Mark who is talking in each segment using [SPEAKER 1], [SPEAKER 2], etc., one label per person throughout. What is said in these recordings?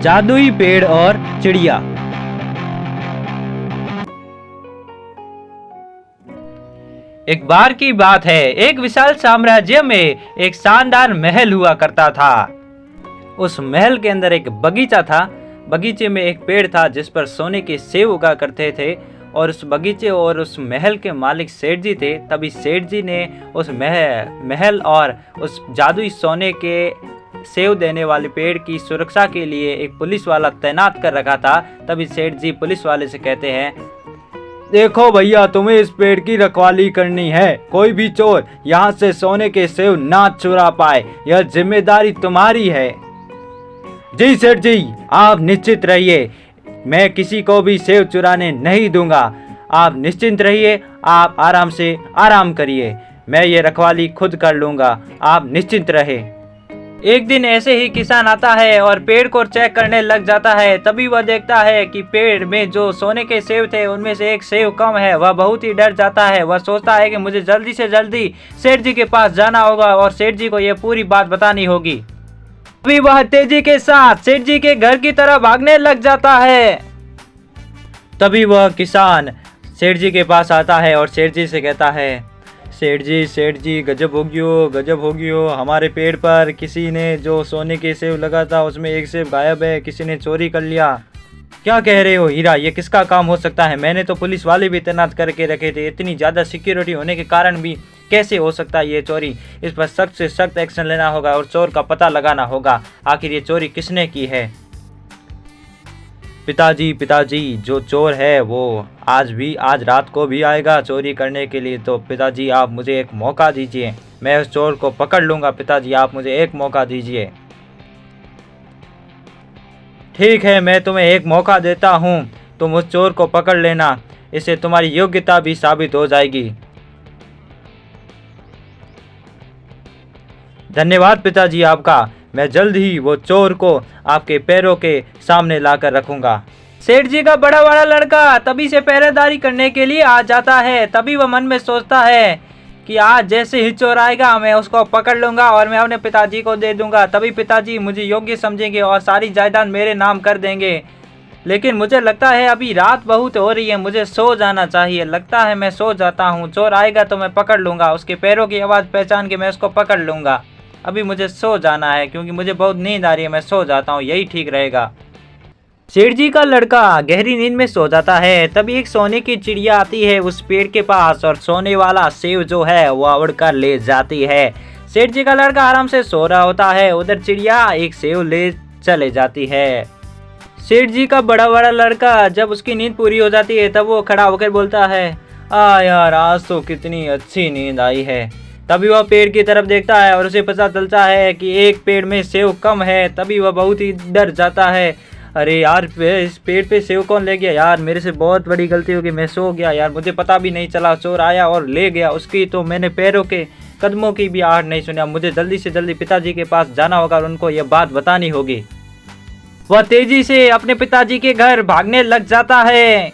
[SPEAKER 1] जादुई पेड़ और चिड़िया। एक बार की बात है, एक विशाल साम्राज्य में एक शानदार महल हुआ करता था। उस महल के अंदर एक बगीचा था। बगीचे में एक पेड़ था जिस पर सोने के सेब उगा करते थे और उस बगीचे और उस महल के मालिक सेठ जी थे। तभी सेठ जी ने उस महल और उस जादुई सोने के सेव देने वाले पेड़ की सुरक्षा के लिए एक पुलिस वाला तैनात कर रखा था। तभी सेठ जी पुलिस वाले से कहते हैं, देखो भैया, तुम्हें इस पेड़ की रखवाली करनी है। कोई भी चोर यहाँ से सोने के सेव ना चुरा पाए, यह जिम्मेदारी तुम्हारी है। जी सेठ जी, आप निश्चित रहिए, मैं किसी को भी सेव चुराने नहीं दूंगा। आप निश्चिंत रहिए, आप आराम से आराम करिए, मैं ये रखवाली खुद कर लूंगा, आप निश्चिंत रहे। एक दिन ऐसे ही किसान आता है और पेड़ को चेक करने लग जाता है। तभी वह देखता है कि पेड़ में जो सोने के सेव थे उनमें से एक सेव कम है। वह बहुत ही डर जाता है। वह सोचता है कि मुझे जल्दी से जल्दी सेठ जी के पास जाना होगा और सेठ जी को यह पूरी बात बतानी होगी। तभी वह तेजी के साथ सेठ जी के घर की तरफ भागने लग जाता है। तभी वह किसान सेठ जी के पास आता है और सेठ जी से कहता है, सेठ जी गजब हो गयो, हमारे पेड़ पर किसी ने जो सोने के सेब लगा था उसमें एक सेब गायब है, किसी ने चोरी कर लिया। क्या कह रहे हो हीरा, ये किसका काम हो सकता है? मैंने तो पुलिस वाले भी तैनात करके रखे थे, इतनी ज़्यादा सिक्योरिटी होने के कारण भी कैसे हो सकता है ये चोरी? इस पर सख्त से सख्त एक्शन लेना होगा और चोर का पता लगाना होगा, आखिर ये चोरी किसने की है। पिताजी, जो चोर है वो आज रात को भी आएगा चोरी करने के लिए, तो पिताजी आप मुझे एक मौका दीजिए, मैं उस चोर को पकड़ लूँगा। पिताजी आप मुझे एक मौका दीजिए। ठीक है, मैं तुम्हें एक मौका देता हूँ, तुम उस चोर को पकड़ लेना, इससे तुम्हारी योग्यता भी साबित हो जाएगी। धन्यवाद पिताजी आपका, मैं जल्द ही वो चोर को आपके पैरों के सामने लाकर रखूंगा। सेठ जी का बड़ा बड़ा लड़का तभी से पहरेदारी करने के लिए आ जाता है। तभी वह मन में सोचता है कि आज जैसे ही चोर आएगा मैं उसको पकड़ लूंगा और मैं अपने पिताजी को दे दूंगा। तभी पिताजी मुझे योग्य समझेंगे और सारी जायदाद मेरे नाम कर देंगे। लेकिन मुझे लगता है अभी रात बहुत हो रही है, मुझे सो जाना चाहिए। लगता है मैं सो जाता हूँ, चोर आएगा तो मैं पकड़ लूंगा, उसके पैरों की आवाज़ पहचान के मैं उसको पकड़ लूंगा। अभी मुझे सो जाना है क्योंकि मुझे बहुत नींद आ रही है, मैं सो जाता हूँ, यही ठीक रहेगा। सेठ जी का लड़का गहरी नींद में सो जाता है। तभी एक सोने की चिड़िया आती है उस पेड़ के पास और सोने वाला सेव जो है वह उड़कर ले जाती है। सेठ जी का लड़का आराम से सो रहा होता है, उधर चिड़िया एक सेव ले चले जाती है। सेठ जी का बड़ा बड़ा लड़का जब उसकी नींद पूरी हो जाती है तब वो खड़ा होकर बोलता है, यार आज तो कितनी अच्छी नींद आई है। तभी वह पेड़ की तरफ देखता है और उसे पता चलता है कि एक पेड़ में सेव कम है। तभी वह बहुत ही डर जाता है, अरे यार इस पेड़ पे सेव कौन ले गया? यार मेरे से बहुत बड़ी गलती हो गई, मैं सो गया यार, मुझे पता भी नहीं चला, चोर आया और ले गया। उसकी तो मैंने पैरों के कदमों की भी आहट नहीं सुना। मुझे जल्दी से जल्दी पिताजी के पास जाना होगा और उनको यह बात बतानी होगी। वह तेजी से अपने पिताजी के घर भागने लग जाता है।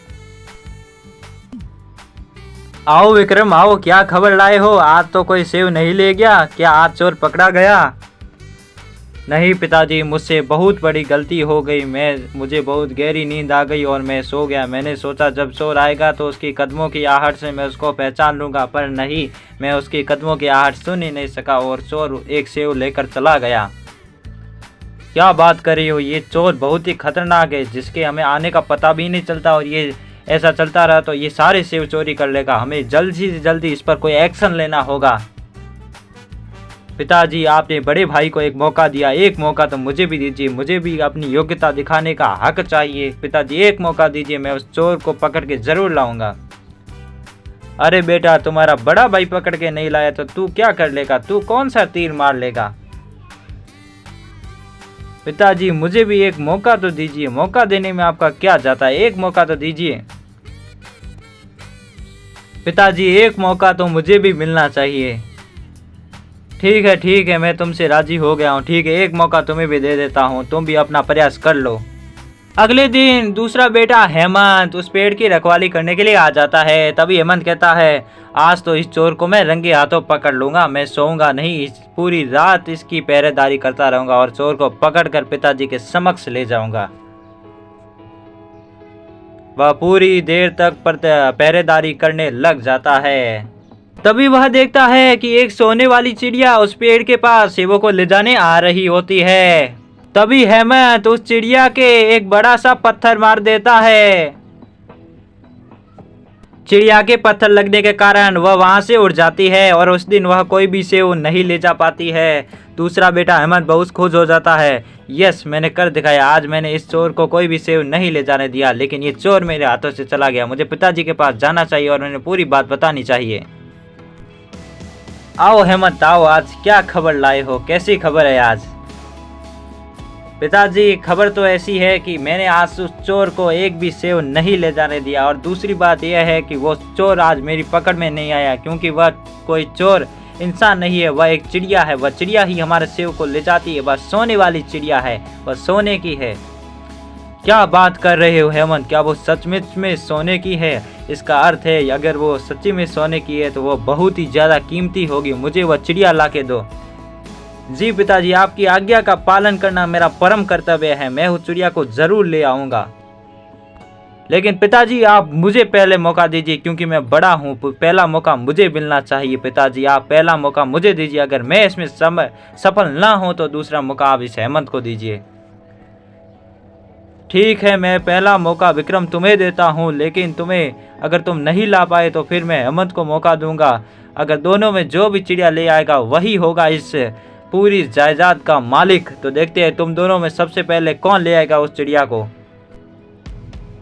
[SPEAKER 1] आओ विक्रम आओ, क्या खबर लाए हो? आज तो कोई सेव नहीं ले गया क्या? आज चोर पकड़ा गया? नहीं पिताजी, मुझसे बहुत बड़ी गलती हो गई, मुझे बहुत गहरी नींद आ गई और मैं सो गया। मैंने सोचा जब चोर आएगा तो उसकी कदमों की आहट से मैं उसको पहचान लूँगा, पर नहीं, मैं उसकी कदमों की आहट सुन ही नहीं सका और चोर एक सेव लेकर चला गया। क्या बात कर रही हो, ये चोर बहुत ही खतरनाक है, जिसके हमें आने का पता भी नहीं चलता और ये ऐसा चलता रहा तो ये सारे सेव चोरी कर लेगा। हमें जल्दी से जल्दी इस पर कोई एक्शन लेना होगा। पिताजी आपने बड़े भाई को एक मौका दिया, एक मौका तो मुझे भी दीजिए, मुझे भी अपनी योग्यता दिखाने का हक चाहिए। पिताजी एक मौका दीजिए, मैं उस चोर को पकड़ के जरूर लाऊंगा। अरे बेटा, तुम्हारा बड़ा भाई पकड़ के नहीं लाया तो तू क्या कर लेगा? तू कौन सा तीर मार लेगा? पिताजी मुझे भी एक मौका तो दीजिए, मौका देने में आपका क्या जाता है, एक मौका तो दीजिए। पिताजी एक मौका तो मुझे भी मिलना चाहिए। ठीक है, मैं तुमसे राजी हो गया हूँ। ठीक है, एक मौका तुम्हें भी दे देता हूँ, तुम भी अपना प्रयास कर लो। अगले दिन दूसरा बेटा हेमंत उस पेड़ की रखवाली करने के लिए आ जाता है। तभी हेमंत कहता है, आज तो इस चोर को मैं रंगे हाथों पकड़ लूंगा, मैं सोऊंगा नहीं, इस पूरी रात इसकी पहरेदारी करता रहूंगा और चोर को पकड़कर पिताजी के समक्ष ले जाऊंगा। वह पूरी देर तक पहरेदारी करने लग जाता है। तभी वह देखता है कि एक सोने वाली चिड़िया उस पेड़ के पास सेवों को ले जाने आ रही होती है। तभी हेमंत उस चिड़िया के एक बड़ा सा पत्थर मार देता है। चिड़िया के पत्थर लगने के कारण वह वहां से उड़ जाती है और उस दिन वह कोई भी सेव नहीं ले जा पाती है। दूसरा बेटा हेमंत बहुत खुश हो जाता है, यस मैंने कर दिखाया, आज मैंने इस चोर को कोई भी सेव नहीं ले जाने दिया, लेकिन ये चोर मेरे हाथों से चला गया। मुझे पिताजी के पास जाना चाहिए और उन्हें पूरी बात बतानी चाहिए। आओ हेमंत आओ, आज क्या खबर लाए हो, कैसी खबर है आज? पिताजी खबर तो ऐसी है कि मैंने आज उस चोर को एक भी सेव नहीं ले जाने दिया, और दूसरी बात यह है कि वो चोर आज मेरी पकड़ में नहीं आया, क्योंकि वह कोई चोर इंसान नहीं है, वह एक चिड़िया है। वह चिड़िया ही हमारे सेव को ले जाती है, वह सोने वाली चिड़िया है, वह सोने की है। क्या बात कर रहे हो हेमंत, क्या वो सचमुच में सोने की है? इसका अर्थ है अगर वो सच्ची में सोने की है तो वो बहुत ही ज़्यादा कीमती होगी, मुझे वह चिड़िया ला के दो। जी पिताजी, आपकी आज्ञा का पालन करना मेरा परम कर्तव्य है, मैं उस चिड़िया को जरूर ले आऊँगा। लेकिन पिताजी आप मुझे पहले मौका दीजिए, क्योंकि मैं बड़ा हूँ, पहला मौका मुझे मिलना चाहिए। पिताजी आप पहला मौका मुझे दीजिए, अगर मैं इसमें सफल ना हो तो दूसरा मौका आप इस हेमंत को दीजिए। ठीक है, मैं पहला मौका विक्रम तुम्हें देता हूँ, लेकिन अगर तुम नहीं ला पाए तो फिर मैं हेमंत को मौका दूंगा। अगर दोनों में जो भी चिड़िया ले आएगा वही होगा इस पूरी जायदाद का मालिक। तो देखते हैं तुम दोनों में सबसे पहले कौन ले आएगा उस चिड़िया को।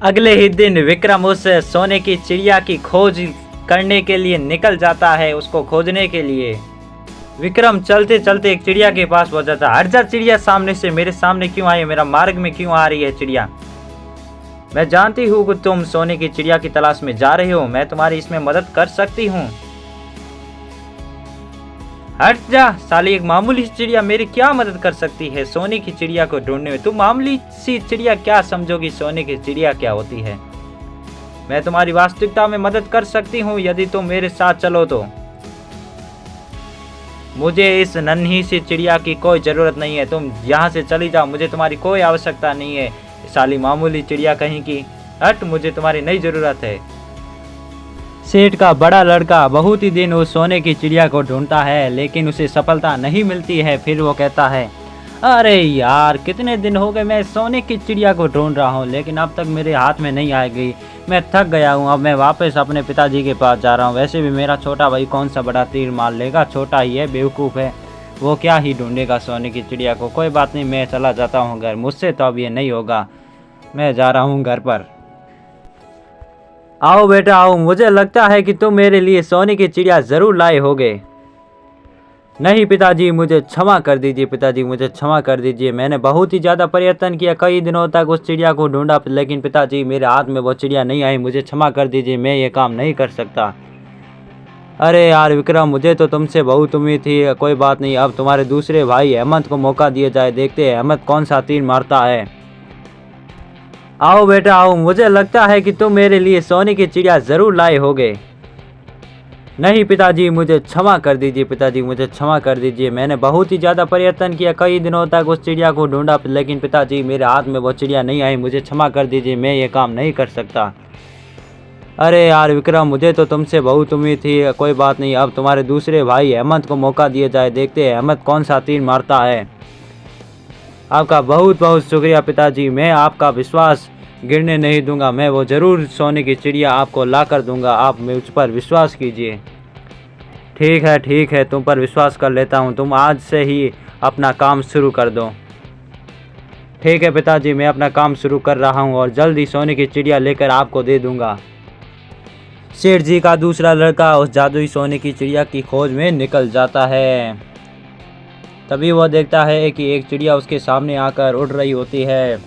[SPEAKER 1] अगले ही दिन विक्रम उस सोने की चिड़िया की खोज करने के लिए निकल जाता है। उसको खोजने के लिए विक्रम चलते चलते एक चिड़िया के पास पहुंच जाता है। हट जा चिड़िया, सामने से, मेरे सामने क्यों आई, मेरा मार्ग में क्यों आ रही है चिड़िया? मैं जानती हूँ कि तुम सोने की चिड़िया की तलाश में जा रहे हो, मैं तुम्हारी इसमें मदद कर सकती हूँ। हट जा साली, एक मामूली सी चिड़िया मेरी क्या मदद कर सकती है सोने की चिड़िया को ढूंढने में? तुम मामूली सी चिड़िया क्या समझोगी, सोने की चिड़िया क्या होती है? मैं तुम्हारी वास्तविकता में मदद कर सकती हूँ यदि तुम मेरे साथ चलो तो। मुझे इस नन्ही सी चिड़िया की कोई ज़रूरत नहीं है, तुम यहाँ से चली जाओ, मुझे तुम्हारी कोई आवश्यकता नहीं है। साली मामूली चिड़िया कहीं की, हट, मुझे तुम्हारी नहीं ज़रूरत है। सेठ का बड़ा लड़का बहुत ही दिन उस सोने की चिड़िया को ढूंढता है, लेकिन उसे सफलता नहीं मिलती है। फिर वो कहता है, अरे यार, कितने दिन हो गए मैं सोने की चिड़िया को ढूंढ रहा हूँ, लेकिन अब तक मेरे हाथ में नहीं आ गई। मैं थक गया हूँ, अब मैं वापस अपने पिताजी के पास जा रहा हूँ। वैसे भी मेरा छोटा भाई कौन सा बड़ा तीर मार लेगा, छोटा ही है, बेवकूफ़ है, वो क्या ही ढूंढेगा सोने की चिड़िया को। कोई बात नहीं, मैं चला जाता हूँ घर, मुझसे तो अब ये नहीं होगा, मैं जा रहा हूँ घर पर। आओ बेटा आओ, मुझे लगता है कि तुम मेरे लिए सोने की चिड़िया ज़रूर लाए होगे। नहीं पिताजी, मुझे क्षमा कर दीजिए, पिताजी मुझे क्षमा कर दीजिए, मैंने बहुत ही ज़्यादा प्रयत्न किया, कई दिनों तक उस चिड़िया को ढूंढा, लेकिन पिताजी मेरे हाथ में वो चिड़िया नहीं आई, मुझे क्षमा कर दीजिए, मैं ये काम नहीं कर सकता। अरे यार विक्रम, मुझे तो तुमसे बहुत उम्मीद थी। कोई बात नहीं, अब तुम्हारे दूसरे भाई हेमंत को मौका दिया जाए, देखते हैं हेमंत कौन सा तीर मारता है। आओ बेटा आओ, मुझे लगता है कि तुम मेरे लिए सोने की चिड़िया ज़रूर लाए होगे। नहीं पिताजी, मुझे क्षमा कर दीजिए, पिताजी मुझे क्षमा कर दीजिए, मैंने बहुत ही ज़्यादा प्रयत्न किया, कई दिनों तक उस चिड़िया को ढूंढा, लेकिन पिताजी मेरे हाथ में वो चिड़िया नहीं आई, मुझे क्षमा कर दीजिए, मैं ये काम नहीं कर सकता। अरे यार विक्रम, मुझे तो तुमसे बहुत उम्मीद थी। कोई बात नहीं, अब तुम्हारे दूसरे भाई हेमंत को मौका दिया जाए, देखते हैं हेमंत कौन सा तीर मारता है। आपका बहुत बहुत शुक्रिया पिताजी, मैं आपका विश्वास गिरने नहीं दूंगा, मैं वो ज़रूर सोने की चिड़िया आपको ला कर दूंगा, आप मुझ पर विश्वास कीजिए। ठीक है, तुम पर विश्वास कर लेता हूँ, तुम आज से ही अपना काम शुरू कर दो। ठीक है पिताजी, मैं अपना काम शुरू कर रहा हूँ और जल्द ही सोने की चिड़िया लेकर आपको दे दूंगा। सेठ जी का दूसरा लड़का उस जादुई सोने की चिड़िया की खोज में निकल जाता है। तभी वह देखता है कि एक चिड़िया उसके सामने आकर उड़ रही होती है।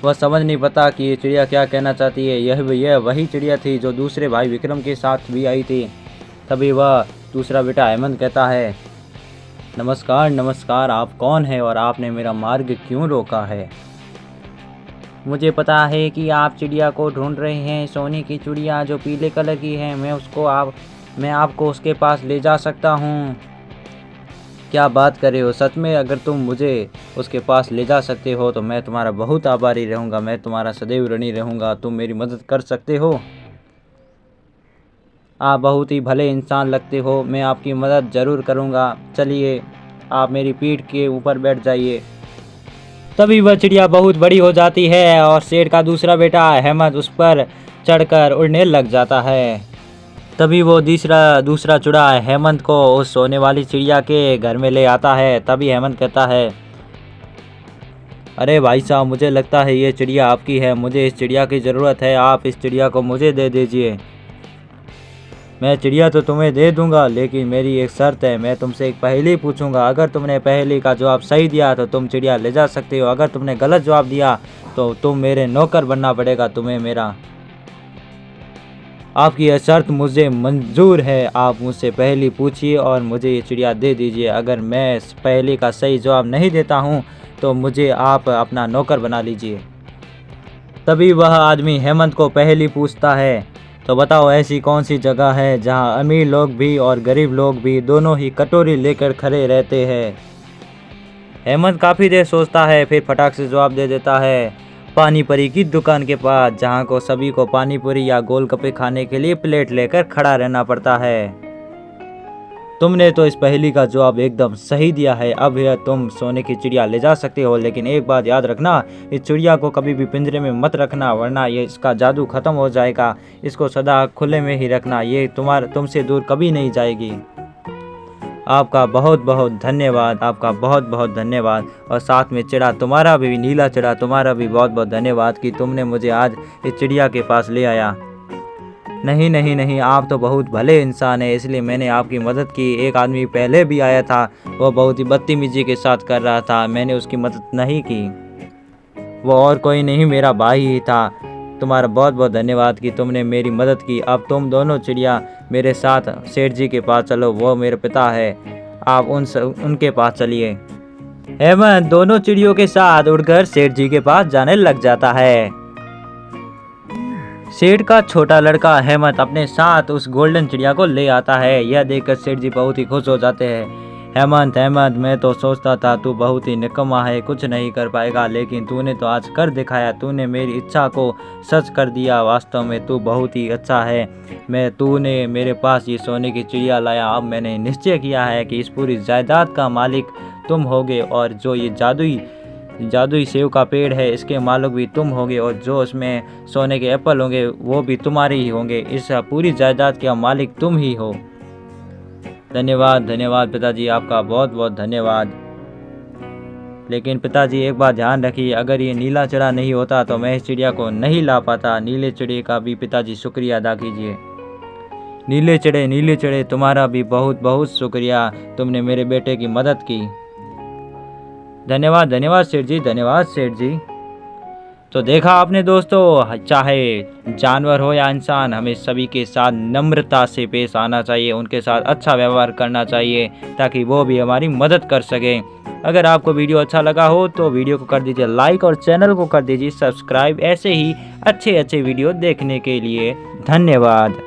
[SPEAKER 1] वह समझ नहीं पाता कि ये चिड़िया क्या कहना चाहती है। यह वही चिड़िया थी जो दूसरे भाई विक्रम के साथ भी आई थी। तभी वह दूसरा बेटा हेमंत कहता है, नमस्कार नमस्कार, आप कौन हैं और आपने मेरा मार्ग क्यों रोका है? मुझे पता है कि आप चिड़िया को ढूंढ रहे हैं, सोने की चिड़िया जो पीले कलर की है। मैं आपको उसके पास ले जा सकता हूँ। क्या बात कर रहे हो, सच में? अगर तुम मुझे उसके पास ले जा सकते हो तो मैं तुम्हारा बहुत आभारी रहूँगा, मैं तुम्हारा सदैव ऋणी रहूँगा। तुम मेरी मदद कर सकते हो। आप बहुत ही भले इंसान लगते हो, मैं आपकी मदद ज़रूर करूँगा। चलिए, आप मेरी पीठ के ऊपर बैठ जाइए। तभी वह चिड़िया बहुत बड़ी हो जाती है और सेठ का दूसरा बेटा अहमद उस पर चढ़कर उड़ने लग जाता है। तभी वो दूसरा चूड़ा हेमंत को उस सोने वाली चिड़िया के घर में ले आता है। तभी हेमंत कहता है, अरे भाई साहब, मुझे लगता है ये चिड़िया आपकी है, मुझे इस चिड़िया की ज़रूरत है, आप इस चिड़िया को मुझे दे दीजिए। मैं चिड़िया तो तुम्हें दे दूंगा, लेकिन मेरी एक शर्त है। मैं तुमसे एक पहेली पूछूंगा, अगर तुमने पहेली का जवाब सही दिया तो तुम चिड़िया ले जा सकते हो, अगर तुमने गलत जवाब दिया तो तुम मेरे नौकर बनना पड़ेगा तुम्हें मेरा। आपकी यह शर्त मुझे मंजूर है। आप मुझसे पहेली पूछिए और मुझे ये चिड़िया दे दीजिए। अगर मैं पहेली का सही जवाब नहीं देता हूँ तो मुझे आप अपना नौकर बना लीजिए। तभी वह आदमी हेमंत को पहेली पूछता है, तो बताओ ऐसी कौन सी जगह है जहाँ अमीर लोग भी और गरीब लोग भी दोनों ही कटोरी लेकर खड़े रहते हैं। हेमंत काफ़ी देर सोचता है, फिर फटाक से जवाब दे देता है, पानी पूरी की दुकान के पास, जहाँ को सभी को पानी पूरी या गोलगप्पे खाने के लिए प्लेट लेकर खड़ा रहना पड़ता है। तुमने तो इस पहेली का जवाब एकदम सही दिया है। अब यह तुम सोने की चिड़िया ले जा सकते हो, लेकिन एक बात याद रखना, इस चिड़िया को कभी भी पिंजरे में मत रखना, वरना ये इसका जादू खत्म हो जाएगा। इसको सदा खुले में ही रखना, ये तुमसे दूर कभी नहीं जाएगी। आपका बहुत बहुत धन्यवाद, आपका बहुत बहुत धन्यवाद। और साथ में चिड़ा तुम्हारा भी, नीला चिड़ा तुम्हारा भी बहुत बहुत धन्यवाद कि तुमने मुझे आज इस चिड़िया के पास ले आया। नहीं नहीं नहीं, आप तो बहुत भले इंसान हैं, इसलिए मैंने आपकी मदद की। एक आदमी पहले भी आया था, वो बहुत ही बदतमीजी के साथ कर रहा था, मैंने उसकी मदद नहीं की। वो और कोई नहीं, मेरा भाई ही था। तुम्हारा बहुत बहुत धन्यवाद कि तुमने मेरी मदद की। अब तुम दोनों चिड़िया मेरे साथ सेठ जी के पास चलो, वो मेरे पिता है। आप उनके पास चलिए। हेमंत दोनों चिड़ियों के साथ उड़कर सेठ जी के पास जाने लग जाता है। सेठ का छोटा लड़का हेमंत अपने साथ उस गोल्डन चिड़िया को ले आता है। यह देखकर सेठ जी बहुत ही खुश हो जाते हैं। हेमंत, मैं तो सोचता था तू बहुत ही निकम्मा है, कुछ नहीं कर पाएगा, लेकिन तूने तो आज कर दिखाया। तूने मेरी इच्छा को सच कर दिया। वास्तव में तू बहुत ही अच्छा है। तूने मेरे पास ये सोने की चिड़िया लाया। अब मैंने निश्चय किया है कि इस पूरी जायदाद का मालिक तुम होगे, और जो ये जादुई सेव का पेड़ है इसके मालिक भी तुम होगे, और जो उसमें सोने के एप्पल होंगे वो भी तुम्हारे ही होंगे। इस पूरी जायदाद के मालिक तुम ही हो। धन्यवाद धन्यवाद पिताजी, आपका बहुत बहुत धन्यवाद। लेकिन पिताजी एक बात ध्यान रखिए, अगर ये नीला चिड़ा नहीं होता तो मैं इस चिड़िया को नहीं ला पाता। नीले चिड़े का भी पिताजी शुक्रिया अदा कीजिए। नीले चिड़े तुम्हारा भी बहुत बहुत शुक्रिया, तुमने मेरे बेटे की मदद की। धन्यवाद धन्यवाद सेठ जी, धन्यवाद सेठ जी। तो देखा आपने दोस्तों, चाहे जानवर हो या इंसान, हमें सभी के साथ नम्रता से पेश आना चाहिए, उनके साथ अच्छा व्यवहार करना चाहिए ताकि वो भी हमारी मदद कर सकें। अगर आपको वीडियो अच्छा लगा हो तो वीडियो को कर दीजिए लाइक और चैनल को कर दीजिए सब्सक्राइब, ऐसे ही अच्छे वीडियो देखने के लिए। धन्यवाद।